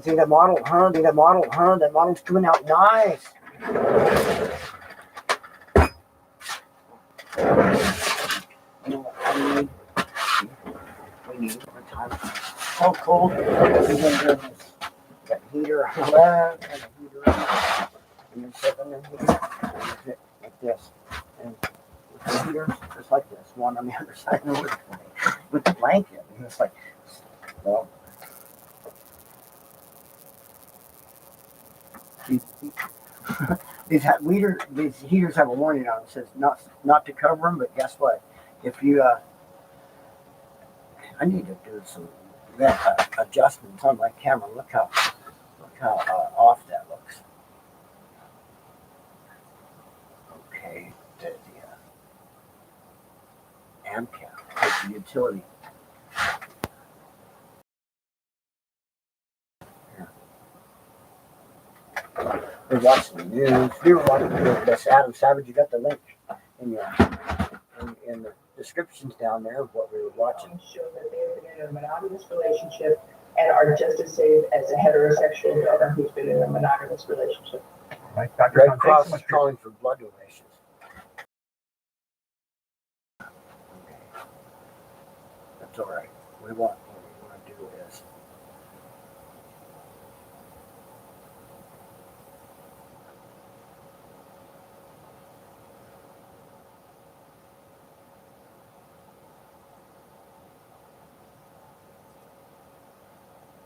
think that model, huh? Think that model, huh? That model's coming out nice. You know what I need? We need more time. So cold. Got heater on the left and a heater on the right. And you're sitting in here like this. And with the heaters, just like this. One on the other side and over with the blanket. And it's like, well, these heaters have a warning on it. It says not to cover them, but guess what? If you, I need to do some adjustments on my camera. Look how off that looks. Okay, the amp cap, the utility. We're watching the news. We were watching this Adam Savage. You got the link in the descriptions down there of what we were watching. Show that they've been in a monogamous relationship and are just as safe as a heterosexual donor who's been in a monogamous relationship. Right, Dr. Red Cross is calling for blood donations. Okay. That's all right. What we want to do is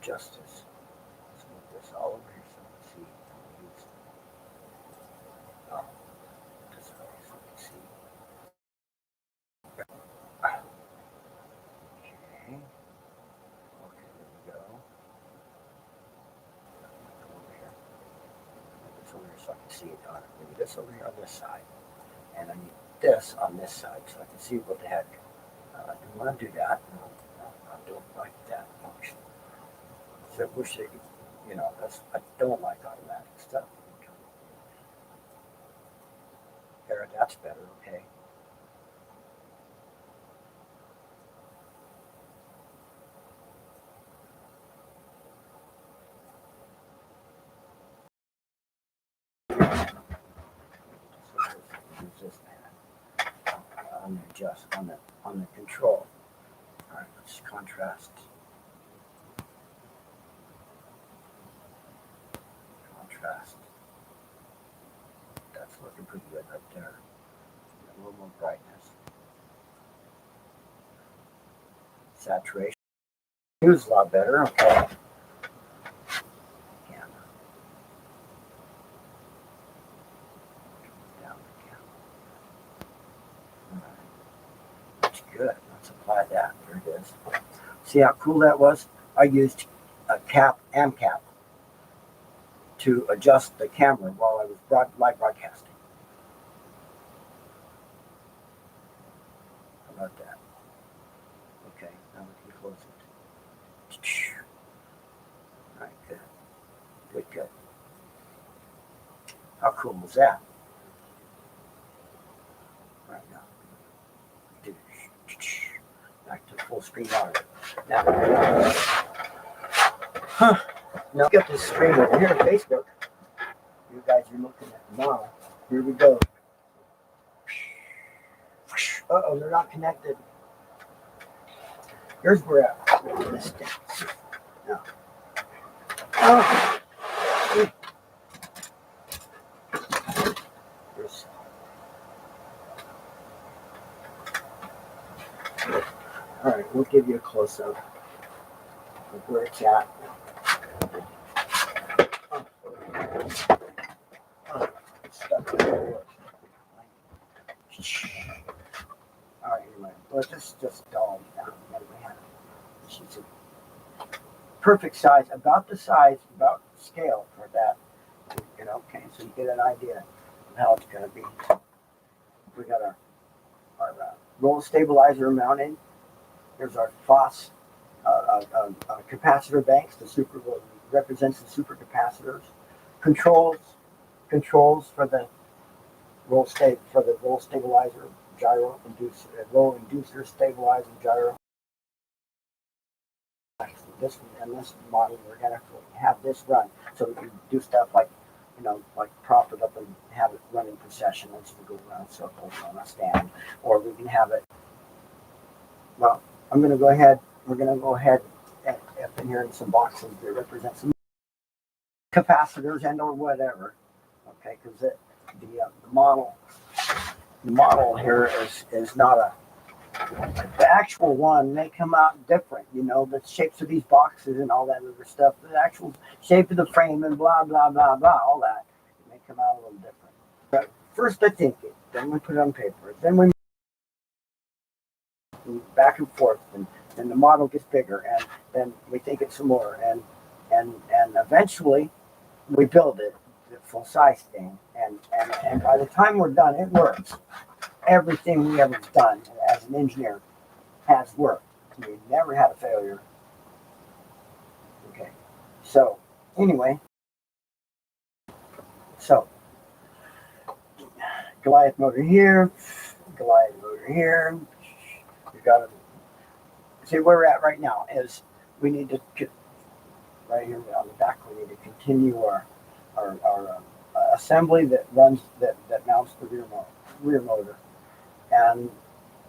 justice. Let's move this all over here so we can see. Oh, this way so we can see. Okay. Okay, there we go. Over here. This over here so I can see it on it. Maybe this over here on this side. And I need this on this side so I can see what the heck. I don't want to do that. I don't like that function. So I wish they could, you know, I don't like automatic stuff. There, that's better, okay. Use this pad on the adjust on the control. All right, let's contrast. That's looking pretty good right there. A little more brightness. Saturation. It was a lot better. Okay. Camera. Down the camera. All right. That's good. Let's apply that. There it is. See how cool that was? I used a amp cap to adjust the camera while I was live broadcasting. How about that? Okay, now we can close it. All right, good. Good. How cool was that? Right now. Back to full screen audio. Now get this screen over here on Facebook. You guys are looking at the model. Here we go. Uh-oh, they're not connected. Here's where this sticks. No. Oh. Here's. All right, we'll give you a close-up of where it's at. All right, anyway, let's just doll down. She's a perfect size, about the scale for that. You know, okay, so you get an idea of how it's going to be. We got our roll stabilizer mounted. There's our FOSS capacitor banks. The super represents the supercapacitors. Controls for the roll stabilizer roll inducer stabilizer gyro. this and this model, we're gonna have this run, so we can do stuff like, like prop it up and have it run in procession instead of go around circles on a stand, or we can have it. Well, we're gonna go ahead and up in here in some boxes that represent some capacitors and or whatever. Okay, because the model here is not a. The actual one may come out different, the shapes of these boxes and all that other stuff. The actual shape of the frame and blah blah blah blah, all that it may come out a little different. But first I think it, then we put it on paper, then we back and forth, and then the model gets bigger, and then we think it some more, and eventually we build it, the full size thing, and by the time we're done, it works. Everything we ever done as an engineer has worked. We never had a failure. Okay, so anyway, so Goliath motor here, Goliath motor here. We got to see where we're at right now is we need to get right here on the back. We need to continue our assembly that mounts the rear motor. And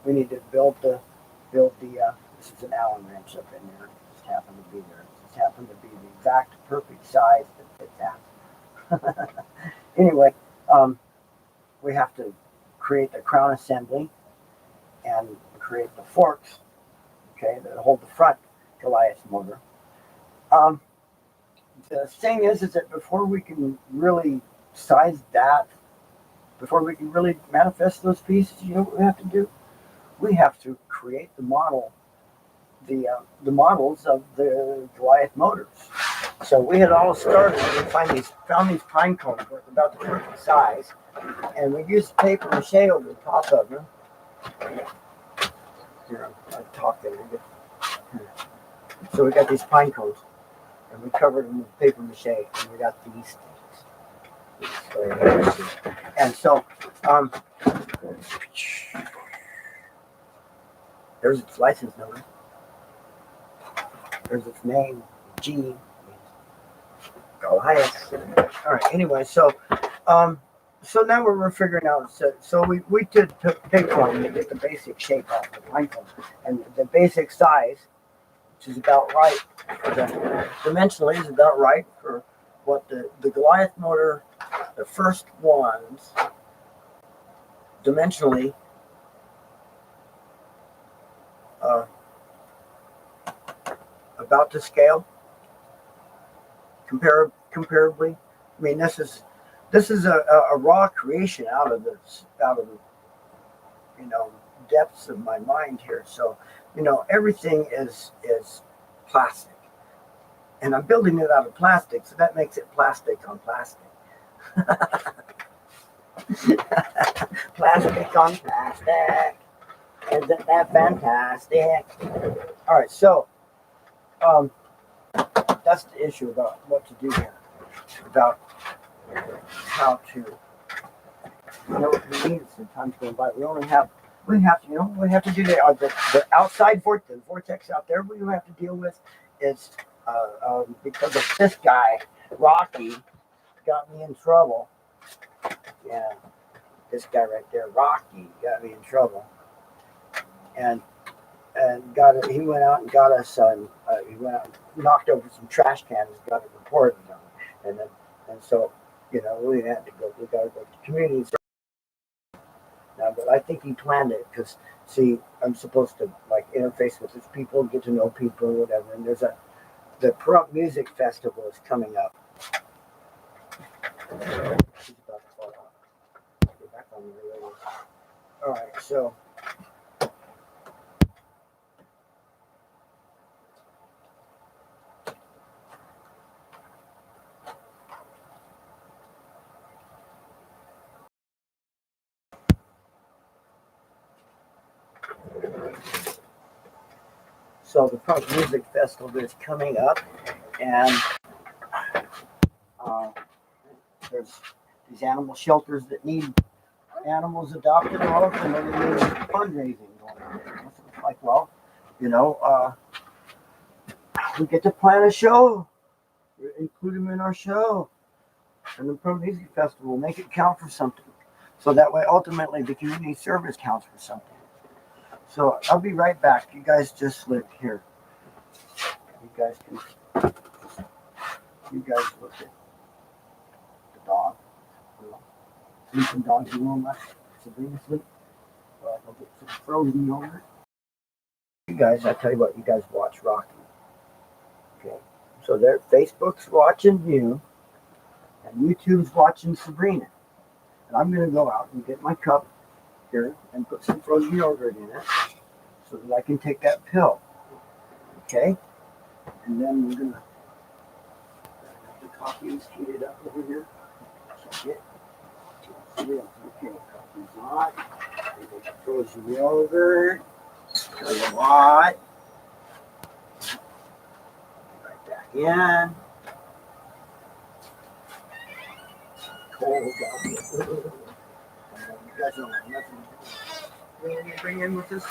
we need to build the this is an Allen wrench up in there. It just happened to be there. It just happened to be the exact perfect size that fits that. Anyway, we have to create the crown assembly and create the forks, okay, that hold the front Goliath motor. The thing is that before we can really size that, before we can really manifest those pieces, you know what we have to do? We have to create the models of the Goliath motors. So we had all started. We found these pine cones about the perfect size, and we used paper mache over the top of them. Here, I'm talking. So we got these pine cones, and we covered them with paper mache, and we got these things. And so, there's its license number. There's its name. G. Goliath. All right. Anyway, so now we're figuring out. So we did take one to get the basic shape off the pine cone, and the basic size, which is about right. Dimensionally is about right for what the Goliath motor. The first ones, dimensionally, about to scale. Comparably, I mean, this is a raw creation out of the depths of my mind here. So everything is plastic, and I'm building it out of plastic, so that makes it plastic on plastic. Plastic on plastic. Isn't that fantastic? All right, so that's the issue about what to do here, about how to. We need some time to go by. We have to do the outside the vortex out there. What we have to deal with is because of this guy, Rocky. Got me in trouble. Yeah, this guy right there, Rocky, got me in trouble. And he went out and got us. He went out and knocked over some trash cans, got it reported on, and so we had to go. We got to go to community now, but I think he planned it because I'm supposed to interface with his people, get to know people, whatever. And the Pahrump Music Festival is coming up. She's about to fall off. Get back on the radio. All right, so the Pahrump Music Festival is coming up, and there's these animal shelters that need animals adopted off, and then they need fundraising going on. So it's like, well, We get to plan a show. We include them in our show. And the Pro Music Festival, make it count for something. So that way, ultimately, the community service counts for something. So I'll be right back. You guys just look here. You guys look at the dog. Sleeping dogs in room. Sabrina sleep. Well, I'll get some frozen yogurt. You guys, I tell you what, you guys watch Rocky. Okay. So there, Facebook's watching you, and YouTube's watching Sabrina. And I'm gonna go out and get my cup here and put some frozen yogurt in it so that I can take that pill. Okay? And then we're gonna the coffee is heated up over here. Check it. Okay, coffee's hot. We get the frozen yogurt. Tell you what. Right back in. Cold out here. You guys don't have nothing to bring in with us.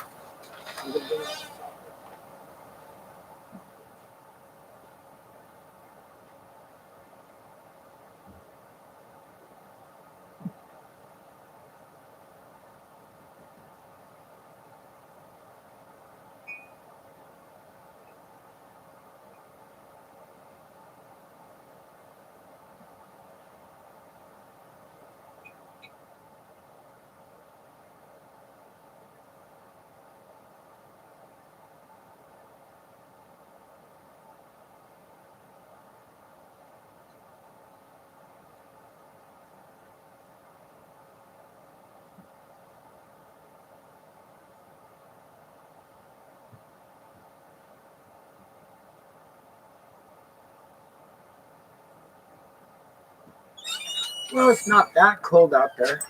Well, it's not that cold out there.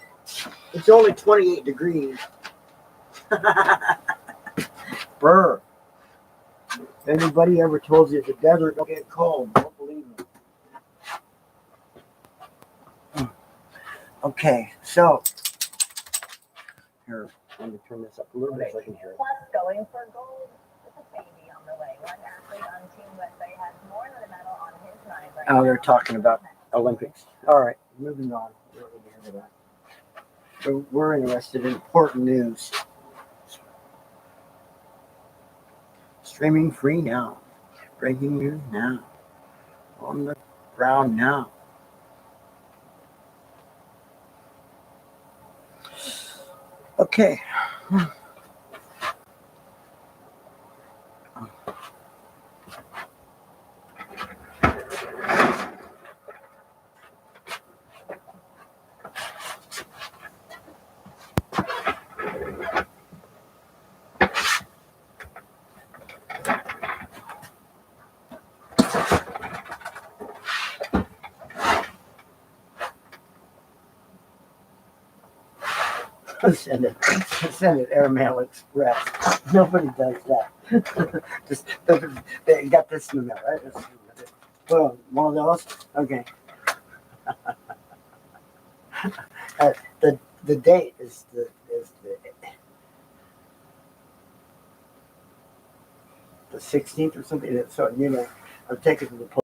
It's only 28 degrees. Brr. If anybody ever told you the desert don't get cold, don't believe them. Okay, so here, let me turn this up a little bit so I can hear it. Plus, going for gold with a baby on the way. One athlete on Team USA has more than a medal on his mind. Right Oh, they're now. talking about Olympics. All right, moving on. We don't need to hear that. So we're interested in important news. Streaming free now. Breaking news now. On the ground now. Okay. Send it Airmail Express. Nobody does that. Just they got this in the mail, right? Well, one of those. Okay. The date is the 16th or something. So I'll take it to the post.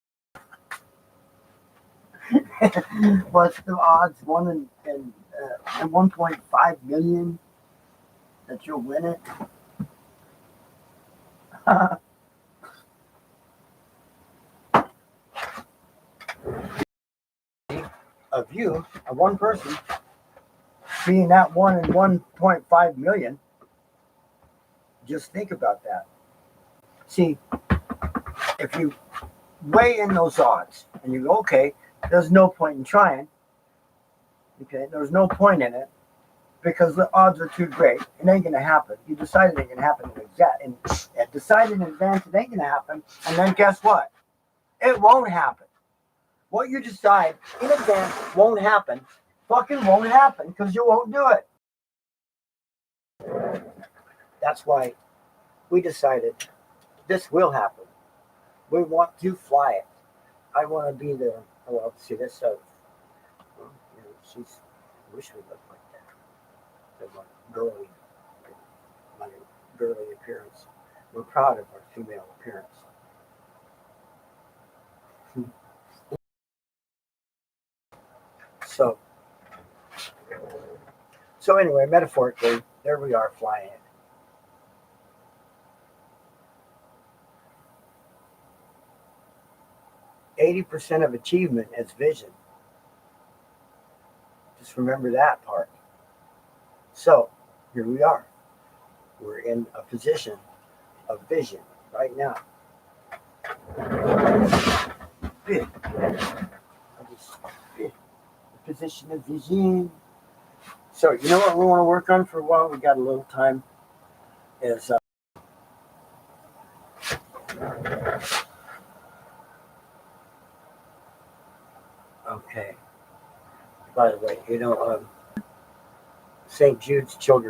What's the odds? 1.5 million that you'll win it. Of you, of one person, being that one in 1.5 million. Just think about that. See, if you weigh in those odds and you go, okay, there's no point in trying. Okay, there's no point in it because the odds are too great. It ain't gonna happen. You decided it ain't gonna happen and decided in advance it ain't gonna happen, and then guess what? It won't happen. What you decide in advance won't happen. Fucking won't happen because you won't do it. That's why we decided this will happen. We want to fly it. I want to be the. Well, see this. So, she's. I wish we looked like that. My girly appearance. We're proud of our female appearance. So anyway, metaphorically, there we are flying. 80% of achievement is vision. Just remember that part. So here we are. We're in a position of vision right now. Position of vision. So you know what we want to work on for a while? We got a little time. Is okay. By the way, St. Jude's Children's